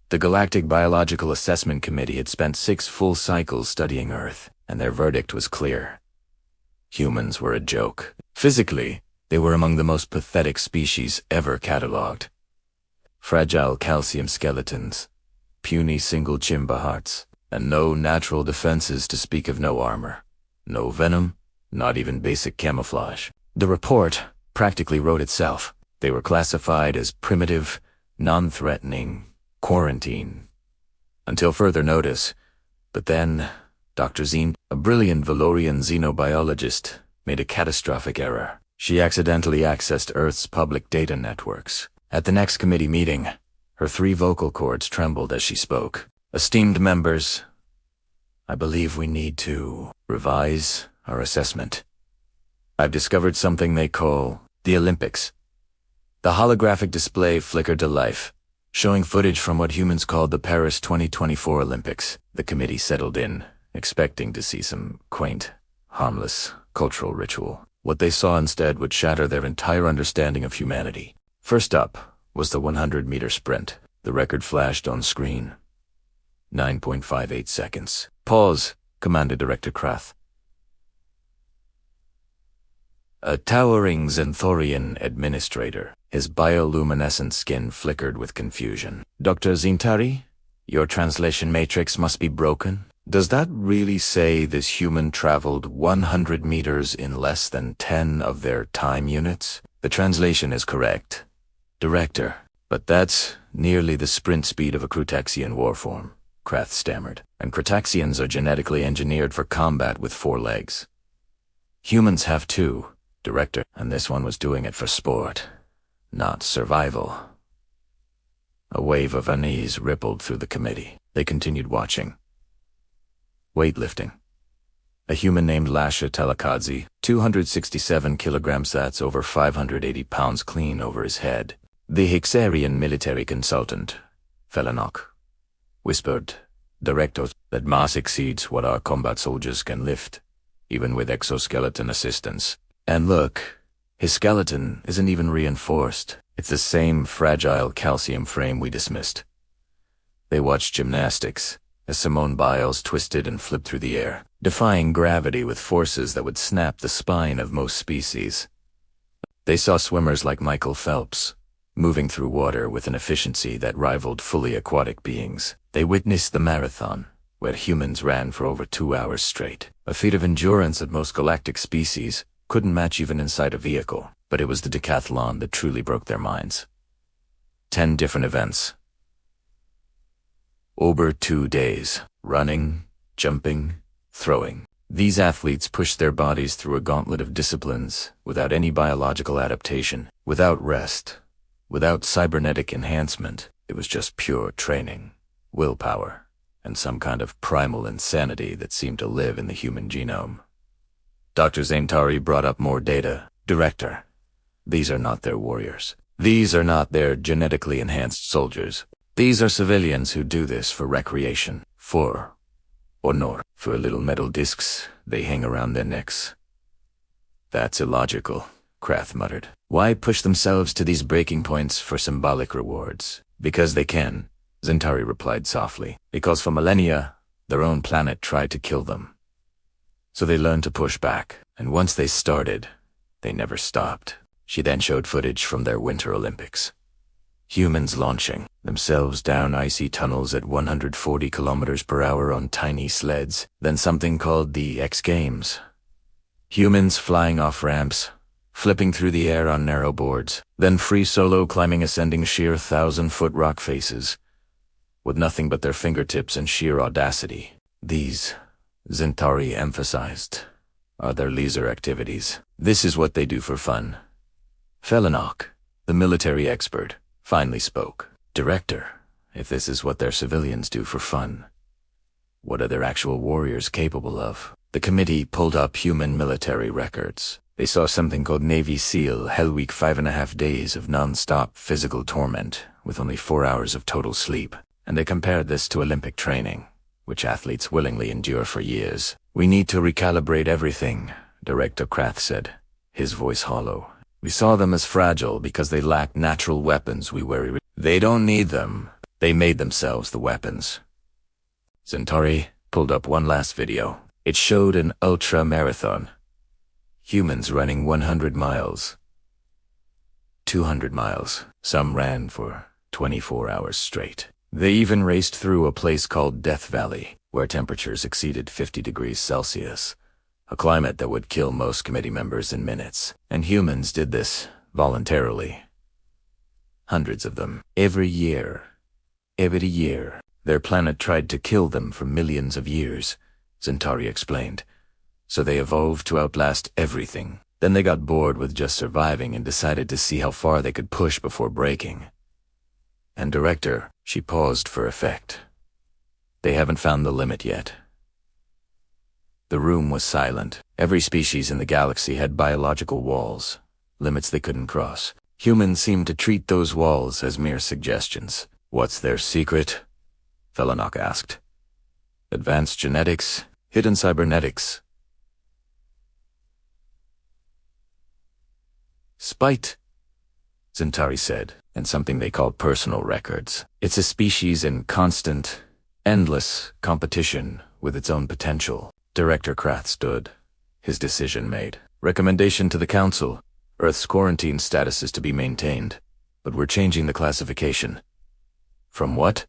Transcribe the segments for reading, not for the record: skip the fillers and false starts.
The Galactic Biological Assessment Committee had spent 6 full cycles studying Earth, and their verdict was clear. Humans were a joke. Physically, they were among the most pathetic species ever catalogued. Fragile calcium skeletons, puny single-chamber hearts, and no natural defenses to speak of, no armor. No venom, not even basic camouflage. The report practically wrote itself. They were classified as primitive, non-threatening, quarantine. Until further notice. But then, Dr. Zine, a brilliant Valorian xenobiologist, made a catastrophic error. She accidentally accessed Earth's public data networks. At the next committee meeting, her 3 vocal cords trembled as she spoke. Esteemed members, I believe we need to revise our assessment. I've discovered something they call the Olympics. The holographic display flickered to life, showing footage from what humans called the Paris 2024 Olympics. The committee settled in, expecting to see some quaint, harmless cultural ritual. What they saw instead would shatter their entire understanding of humanity. First up was the 100-meter sprint. The record flashed on screen. 9.58 seconds. Pause, commanded Director Krath. A towering Xenthorian administrator. His bioluminescent skin flickered with confusion. Dr. Zintari, your translation matrix must be broken. Does that really say this human traveled 100 meters in less than 10 of their time units? The translation is correct, Director, but that's nearly the sprint speed of a Cretaxian warform, Krath stammered. And Cretaxians are genetically engineered for combat with 4 legs. Humans have 2, Director, and this one was doing it for sport, not survival. A wave of unease rippled through the committee. They continued watching. Weightlifting. A human named Lasha Telakadze, 267 kilograms, that's over 580 pounds clean over his head. The Hixarian military consultant, Felanok, whispered, Director, that mass exceeds what our combat soldiers can lift, even with exoskeleton assistance. And look, his skeleton isn't even reinforced. It's the same fragile calcium frame we dismissed. They watched gymnastics as Simone Biles twisted and flipped through the air, defying gravity with forces that would snap the spine of most species. They saw swimmers like Michael Phelps, moving through water with an efficiency that rivaled fully aquatic beings. They witnessed the marathon, where humans ran for over 2 hours straight, a feat of endurance that most galactic species couldn't match even inside a vehicle. But it was the decathlon that truly broke their minds. 10 different events. Over 2 days. Running, jumping, throwing. These athletes pushed their bodies through a gauntlet of disciplines without any biological adaptation, without rest, without cybernetic enhancement. It was just pure training, willpower, and some kind of primal insanity that seemed to live in the human genome. Dr. Zintari brought up more data. Director, these are not their warriors. These are not their genetically enhanced soldiers. These are civilians who do this for recreation, for honor, for little metal discs they hang around their necks. That's illogical, Krath muttered. Why push themselves to these breaking points for symbolic rewards? Because they can, Zintari replied softly. Because for millennia, their own planet tried to kill them. So they learned to push back, and once they started, they never stopped. She then showed footage from their Winter Olympics. Humans launching themselves down icy tunnels at 140 kilometers per hour on tiny sleds, then something called the X Games. Humans flying off ramps, flipping through the air on narrow boards, then free solo climbing ascending sheer 1,000-foot rock faces, with nothing but their fingertips and sheer audacity. These, Zintari emphasized, are their leisure activities. This is what they do for fun. Felanok, the military expert, finally spoke. Director, if this is what their civilians do for fun, what are their actual warriors capable of? The committee pulled up human military records. They saw something called Navy SEAL Hell Week, 5.5 days of non-stop physical torment with only 4 hours of total sleep. And they compared this to Olympic training, which athletes willingly endure for years. We need to recalibrate everything, Director Krath said, his voice hollow. We saw them as fragile because they lacked natural weapons we worry. They don't need them. They made themselves the weapons. Centauri pulled up one last video. It showed an ultra-marathon. Humans running 100 miles. 200 miles. Some ran for 24 hours straight. They even raced through a place called Death Valley, where temperatures exceeded 50 degrees Celsius, a climate that would kill most committee members in minutes. And humans did this voluntarily. Hundreds of them. Every year. Every year. Their planet tried to kill them for millions of years, Centauri explained. So they evolved to outlast everything. Then they got bored with just surviving and decided to see how far they could push before breaking. And director, she paused for effect. They haven't found the limit yet. The room was silent. Every species in the galaxy had biological walls, limits they couldn't cross. Humans seemed to treat those walls as mere suggestions. What's their secret? Felinok asked. Advanced genetics, hidden cybernetics. Spite, Centauri said, and something they call personal records. It's a species in constant, endless competition with its own potential. Director Krath stood, his decision made. Recommendation to the Council. Earth's quarantine status is to be maintained, but we're changing the classification. From what?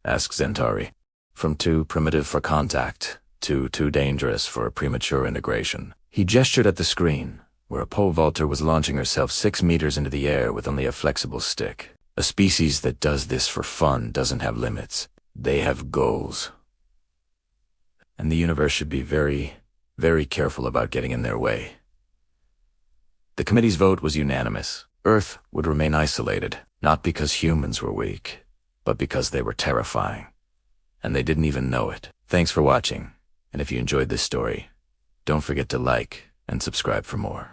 Asked Centauri. From too primitive for contact to too dangerous for premature integration. He gestured at the screen, where a pole vaulter was launching herself 6 meters into the air with only a flexible stick. A species that does this for fun doesn't have limits. They have goals. And the universe should be very, very careful about getting in their way. The committee's vote was unanimous. Earth would remain isolated, not because humans were weak, but because they were terrifying. And they didn't even know it. Thanks for watching, and if you enjoyed this story, don't forget to like and subscribe for more.